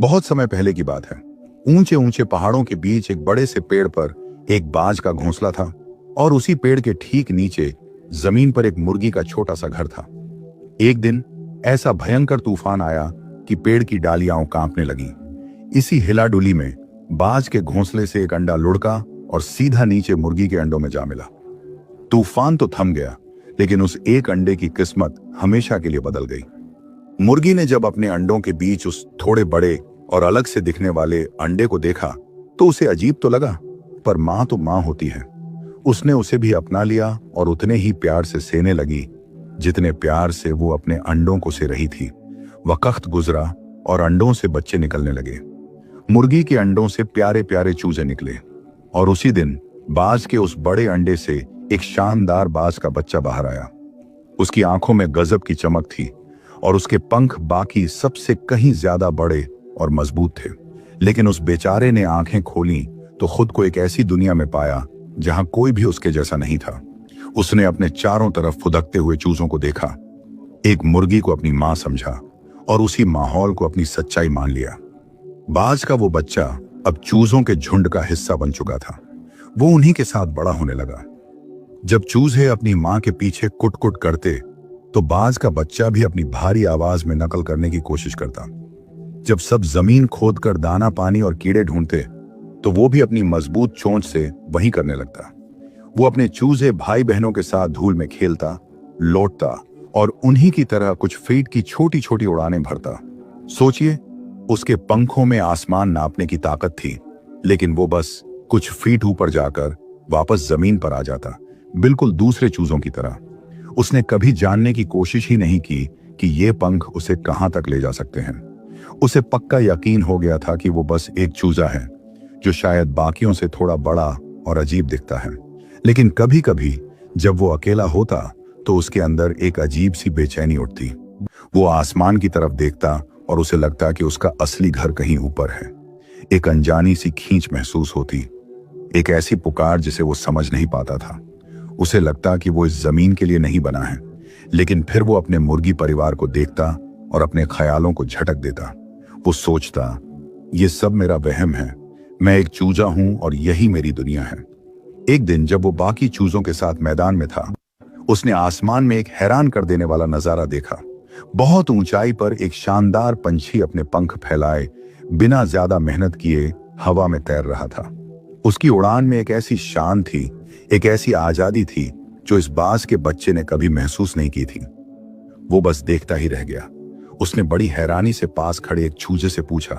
बहुत समय पहले की बात है। ऊंचे ऊंचे पहाड़ों के बीच एक बड़े से पेड़ पर एक बाज का घोंसला था और उसी पेड़ के ठीक नीचे जमीन पर एक मुर्गी का छोटा सा घर था। एक दिन ऐसा भयंकर तूफान आया कि पेड़ की डालियां कांपने लगीं। इसी हिलाडुली में बाज के घोंसले से एक अंडा लुढ़का और सीधा नीचे मुर्गी के अंडों में जा मिला। तूफान तो थम गया, लेकिन उस एक अंडे की किस्मत हमेशा के लिए बदल गई। मुर्गी ने जब अपने अंडों के बीच उस थोड़े बड़े और अलग से दिखने वाले अंडे को देखा तो उसे अजीब तो लगा, पर मां तो मां होती है। उसने उसे भी अपना लिया और उतने ही प्यार से सेने लगी जितने प्यार से वो अपने अंडों को से रही थी। वक्त गुजरा और अंडों से बच्चे निकलने लगे। मुर्गी के अंडों से प्यारे प्यारे चूजे निकले और उसी दिन बाज के उस बड़े अंडे से एक शानदार बाज का बच्चा बाहर आया। उसकी आंखों में गजब की चमक थी और उसके पंख बाकी सबसे कहीं ज्यादा बड़े और मजबूत थे। लेकिन उस बेचारे ने आंखें खोली तो खुद को एक ऐसी दुनिया में पाया जहां कोई भी उसके जैसा नहीं था। उसने अपने चारों तरफ फुदकते हुए चूजों को देखा, एक मुर्गी को अपनी मां समझा और उसी माहौल को अपनी सच्चाई मान लिया। बाज का वो बच्चा अब चूजों के झुंड का हिस्सा बन चुका था। वो उन्हीं के साथ बड़ा होने लगा। जब चूजे अपनी मां के पीछे कुट कुट करते तो बाज का बच्चा भी अपनी भारी आवाज में नकल करने की कोशिश करता। जब सब जमीन खोदकर दाना पानी और कीड़े ढूंढते तो वो भी अपनी मजबूत चोंच से वही करने लगता। वो अपने चूजे भाई बहनों के साथ धूल में खेलता, लौटता और उन्हीं की तरह कुछ फीट की छोटी छोटी उड़ानें भरता। सोचिए, उसके पंखों में आसमान नापने की ताकत थी, लेकिन वो बस कुछ फीट ऊपर जाकर वापस जमीन पर आ जाता, बिल्कुल दूसरे चूजों की तरह। उसने कभी जानने की कोशिश ही नहीं की कि ये पंख उसे कहां तक ले जा सकते हैं। उसे पक्का यकीन हो गया था कि वो बस एक चूजा है जो शायद बाकियों से थोड़ा बड़ा और अजीब दिखता है। लेकिन कभी कभी जब वो अकेला होता तो उसके अंदर एक अजीब सी बेचैनी उठती। वो आसमान की तरफ देखता और उसे लगता कि उसका असली घर कहीं ऊपर है। एक अनजानी सी खींच महसूस होती, एक ऐसी पुकार जिसे वो समझ नहीं पाता था। उसे लगता कि वो इस जमीन के लिए नहीं बना है। लेकिन फिर वो अपने मुर्गी परिवार को देखता और अपने ख्यालों को झटक देता। वो सोचता, ये सब मेरा वहम है, मैं एक चूजा हूं और यही मेरी दुनिया है। एक दिन जब वो बाकी चूजों के साथ मैदान में था, उसने आसमान में एक हैरान कर देने वाला नजारा देखा। बहुत ऊंचाई पर एक शानदार पंछी अपने पंख फैलाए बिना ज्यादा मेहनत किए हवा में तैर रहा था। उसकी उड़ान में एक ऐसी शान थी, एक ऐसी आजादी थी जो इस बाज के बच्चे ने कभी महसूस नहीं की थी। वो बस देखता ही रह गया। उसने बड़ी हैरानी से पास खड़े एक चूजे से पूछा,